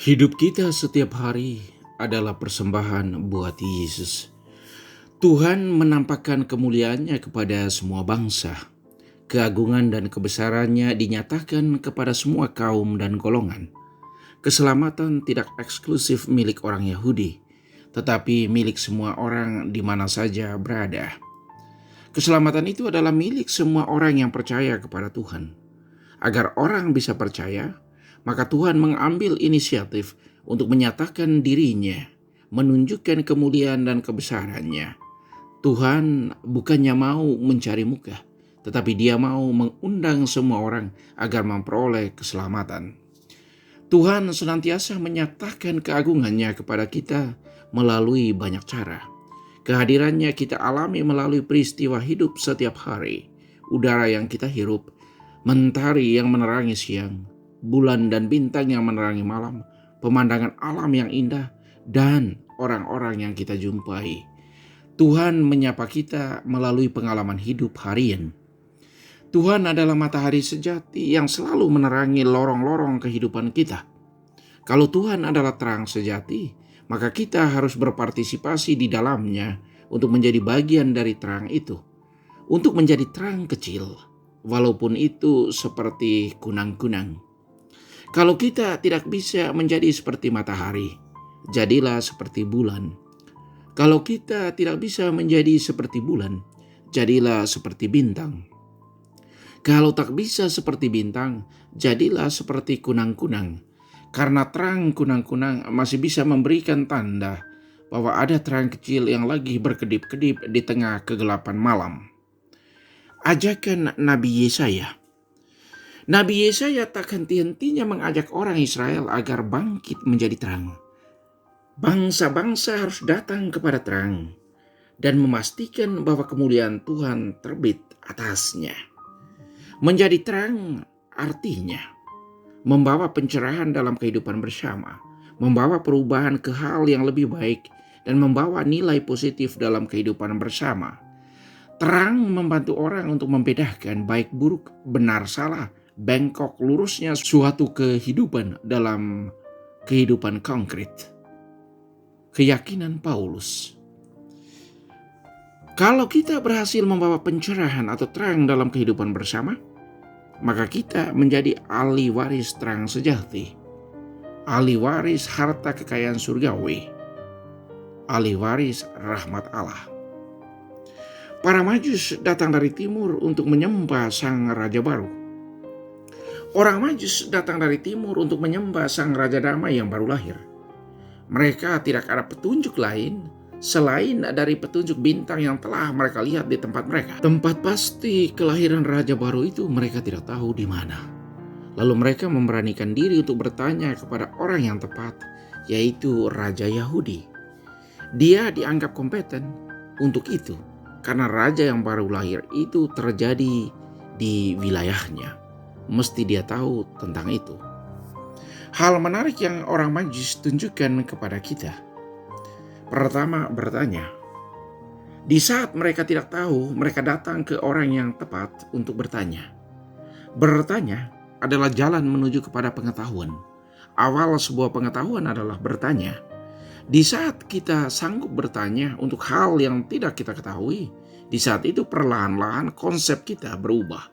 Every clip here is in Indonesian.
Hidup kita setiap hari adalah persembahan buat Yesus. Tuhan menampakkan kemuliaannya kepada semua bangsa. Keagungan dan kebesarannya dinyatakan kepada semua kaum dan golongan. Keselamatan tidak eksklusif milik orang Yahudi, tetapi milik semua orang di mana saja berada. Keselamatan itu adalah milik semua orang yang percaya kepada Tuhan. Agar orang bisa percaya, maka Tuhan mengambil inisiatif untuk menyatakan dirinya, menunjukkan kemuliaan dan kebesarannya. Tuhan bukannya mau mencari muka, tetapi Dia mau mengundang semua orang agar memperoleh keselamatan. Tuhan senantiasa menyatakan keagungannya kepada kita melalui banyak cara. Kehadirannya kita alami melalui peristiwa hidup setiap hari, udara yang kita hirup, mentari yang menerangi siang, bulan dan bintang yang menerangi malam, pemandangan alam yang indah, dan orang-orang yang kita jumpai. Tuhan menyapa kita melalui pengalaman hidup harian. Tuhan adalah matahari sejati yang selalu menerangi lorong-lorong kehidupan kita. Kalau Tuhan adalah terang sejati, maka kita harus berpartisipasi di dalamnya untuk menjadi bagian dari terang itu. Untuk menjadi terang kecil, walaupun itu seperti kunang-kunang. Kalau kita tidak bisa menjadi seperti matahari, jadilah seperti bulan. Kalau kita tidak bisa menjadi seperti bulan, jadilah seperti bintang. Kalau tak bisa seperti bintang, jadilah seperti kunang-kunang. Karena terang kunang-kunang masih bisa memberikan tanda bahwa ada terang kecil yang lagi berkedip-kedip di tengah kegelapan malam. Ajakan Nabi Yesaya. Nabi Yesaya tak henti-hentinya mengajak orang Israel agar bangkit menjadi terang. Bangsa-bangsa harus datang kepada terang dan memastikan bahwa kemuliaan Tuhan terbit atasnya. Menjadi terang artinya membawa pencerahan dalam kehidupan bersama, membawa perubahan ke hal yang lebih baik, dan membawa nilai positif dalam kehidupan bersama. Terang membantu orang untuk membedakan baik buruk, benar salah, bengkok lurusnya suatu kehidupan dalam kehidupan konkret. Keyakinan Paulus. Kalau kita berhasil membawa pencerahan atau terang dalam kehidupan bersama, maka kita menjadi ahli waris terang sejati, ahli waris harta kekayaan surgawi, ahli waris rahmat Allah. Para Majus datang dari timur untuk menyembah Sang Raja Baru. Orang Majus datang dari timur untuk menyembah Sang Raja Damai yang baru lahir. Mereka tidak ada petunjuk lain selain dari petunjuk bintang yang telah mereka lihat di tempat mereka. Tempat pasti kelahiran Raja Baru itu mereka tidak tahu di mana. Lalu mereka memberanikan diri untuk bertanya kepada orang yang tepat, yaitu Raja Yahudi. Dia dianggap kompeten untuk itu, karena raja yang baru lahir itu terjadi di wilayahnya. Mesti dia tahu tentang itu. Hal menarik yang orang Majus tunjukkan kepada kita. Pertama, bertanya. Di saat mereka tidak tahu, mereka datang ke orang yang tepat untuk bertanya. Bertanya adalah jalan menuju kepada pengetahuan. Awal sebuah pengetahuan adalah bertanya. Di saat kita sanggup bertanya untuk hal yang tidak kita ketahui, di saat itu perlahan-lahan konsep kita berubah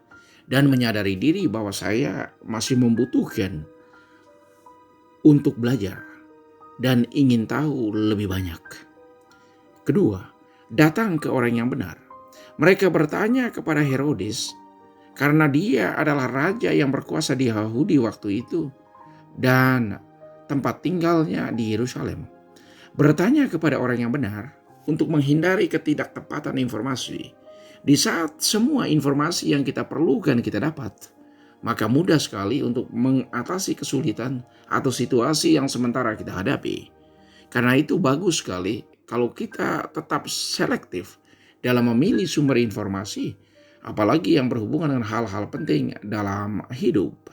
dan menyadari diri bahwa saya masih membutuhkan untuk belajar dan ingin tahu lebih banyak. Kedua, datang ke orang yang benar. Mereka bertanya kepada Herodes karena dia adalah raja yang berkuasa di Yahudi waktu itu dan tempat tinggalnya di Yerusalem. Bertanya kepada orang yang benar untuk menghindari ketidaktepatan informasi. Di saat semua informasi yang kita perlukan kita dapat, maka mudah sekali untuk mengatasi kesulitan atau situasi yang sementara kita hadapi. Karena itu bagus sekali kalau kita tetap selektif dalam memilih sumber informasi, apalagi yang berhubungan dengan hal-hal penting dalam hidup.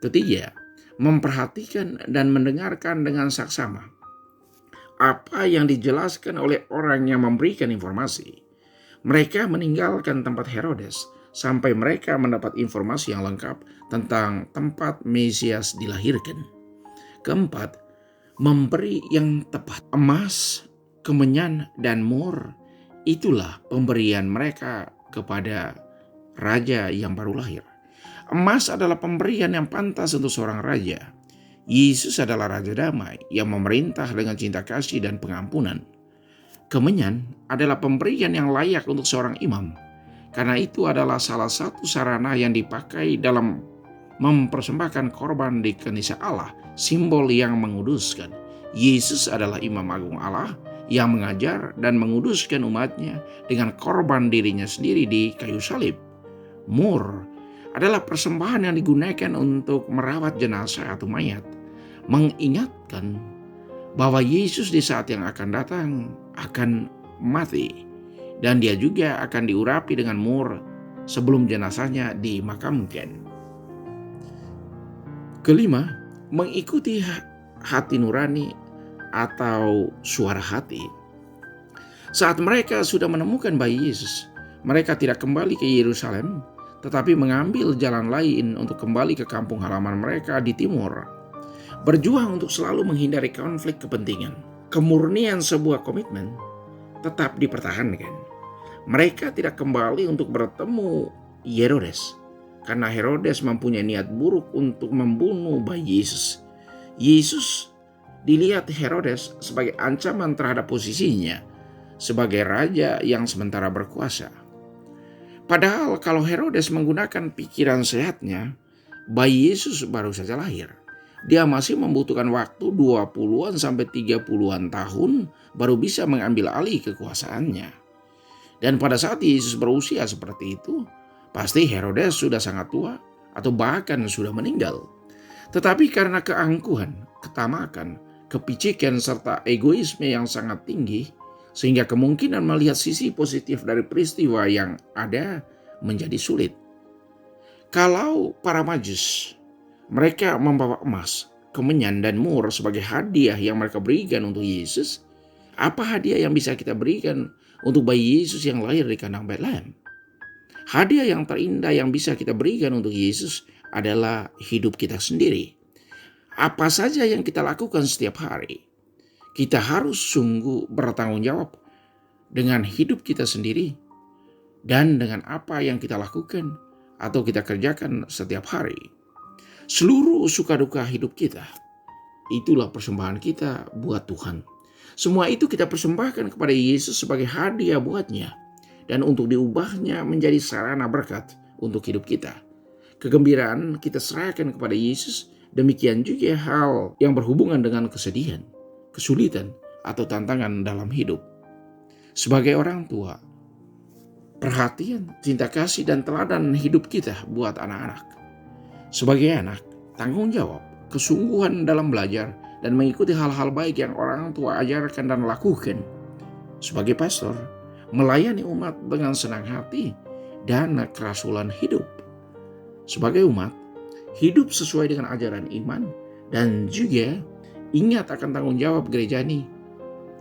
Ketiga, memperhatikan dan mendengarkan dengan saksama apa yang dijelaskan oleh orang yang memberikan informasi. Mereka meninggalkan tempat Herodes sampai mereka mendapat informasi yang lengkap tentang tempat Mesias dilahirkan. Keempat, memberi yang tepat. Emas, kemenyan, dan mur, itulah pemberian mereka kepada raja yang baru lahir. Emas adalah pemberian yang pantas untuk seorang raja. Yesus adalah Raja Damai yang memerintah dengan cinta kasih dan pengampunan. Kemenyan adalah pemberian yang layak untuk seorang imam, karena itu adalah salah satu sarana yang dipakai dalam mempersembahkan korban di kanisa Allah, simbol yang menguduskan. Yesus adalah imam agung Allah yang mengajar dan menguduskan umatnya dengan korban dirinya sendiri di kayu salib. Mur adalah persembahan yang digunakan untuk merawat jenazah atau mayat, mengingatkan bahwa Yesus di saat yang akan datang akan mati, dan dia juga akan diurapi dengan mur sebelum jenazahnya dimakamkan. Kelima, mengikuti hati nurani atau suara hati. Saat mereka sudah menemukan bayi Yesus, mereka tidak kembali ke Yerusalem, tetapi mengambil jalan lain untuk kembali ke kampung halaman mereka di timur. Berjuang untuk selalu menghindari konflik kepentingan. Kemurnian sebuah komitmen tetap dipertahankan. Mereka tidak kembali untuk bertemu Herodes, karena Herodes mempunyai niat buruk untuk membunuh bayi Yesus. Yesus dilihat Herodes sebagai ancaman terhadap posisinya sebagai raja yang sementara berkuasa. Padahal kalau Herodes menggunakan pikiran sehatnya, bayi Yesus baru saja lahir. Dia masih membutuhkan waktu 20-an sampai 30-an tahun baru bisa mengambil alih kekuasaannya. Dan pada saat Yesus berusia seperti itu, pasti Herodes sudah sangat tua atau bahkan sudah meninggal. Tetapi karena keangkuhan, ketamakan, kepicikan serta egoisme yang sangat tinggi, sehingga kemungkinan melihat sisi positif dari peristiwa yang ada menjadi sulit. Kalau para Majus, mereka membawa emas, kemenyan, dan mur sebagai hadiah yang mereka berikan untuk Yesus, apa hadiah yang bisa kita berikan untuk bayi Yesus yang lahir di kandang Betlehem? Hadiah yang terindah yang bisa kita berikan untuk Yesus adalah hidup kita sendiri. Apa saja yang kita lakukan setiap hari, kita harus sungguh bertanggung jawab dengan hidup kita sendiri dan dengan apa yang kita lakukan atau kita kerjakan setiap hari. Seluruh suka duka hidup kita, itulah persembahan kita buat Tuhan. Semua itu kita persembahkan kepada Yesus sebagai hadiah buatnya dan untuk diubahnya menjadi sarana berkat untuk hidup kita. Kegembiraan kita serahkan kepada Yesus, demikian juga hal yang berhubungan dengan kesedihan, kesulitan, atau tantangan dalam hidup. Sebagai orang tua, perhatian, cinta kasih, dan teladan hidup kita buat anak-anak. Sebagai anak, tanggung jawab, kesungguhan dalam belajar, dan mengikuti hal-hal baik yang orang tua ajarkan dan lakukan. Sebagai pastor, melayani umat dengan senang hati dan kerasulan hidup. Sebagai umat, hidup sesuai dengan ajaran iman, dan juga ingat akan tanggung jawab gereja ini.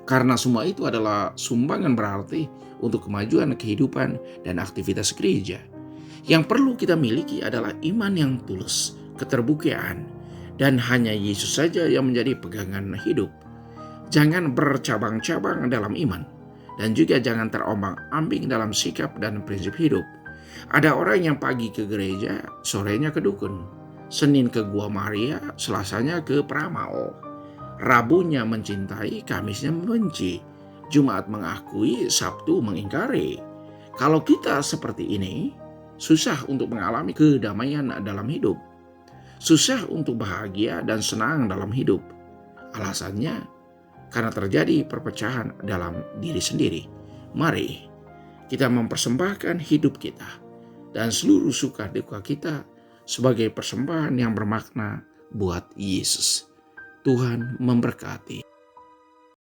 Karena semua itu adalah sumbangan berarti untuk kemajuan kehidupan dan aktivitas gereja. Yang perlu kita miliki adalah iman yang tulus, keterbukaan, dan hanya Yesus saja yang menjadi pegangan hidup. Jangan bercabang-cabang dalam iman, dan juga jangan terombang-ambing dalam sikap dan prinsip hidup. Ada orang yang pagi ke gereja, sorenya ke dukun, Senin ke Gua Maria, Selasanya ke Peramal, Rabunya mencintai, Kamisnya membenci, Jumat mengakui, Sabtu mengingkari. Kalau kita seperti ini, susah untuk mengalami kedamaian dalam hidup. Susah untuk bahagia dan senang dalam hidup. Alasannya karena terjadi perpecahan dalam diri sendiri. Mari kita mempersembahkan hidup kita dan seluruh suka duka kita sebagai persembahan yang bermakna buat Yesus. Tuhan memberkati.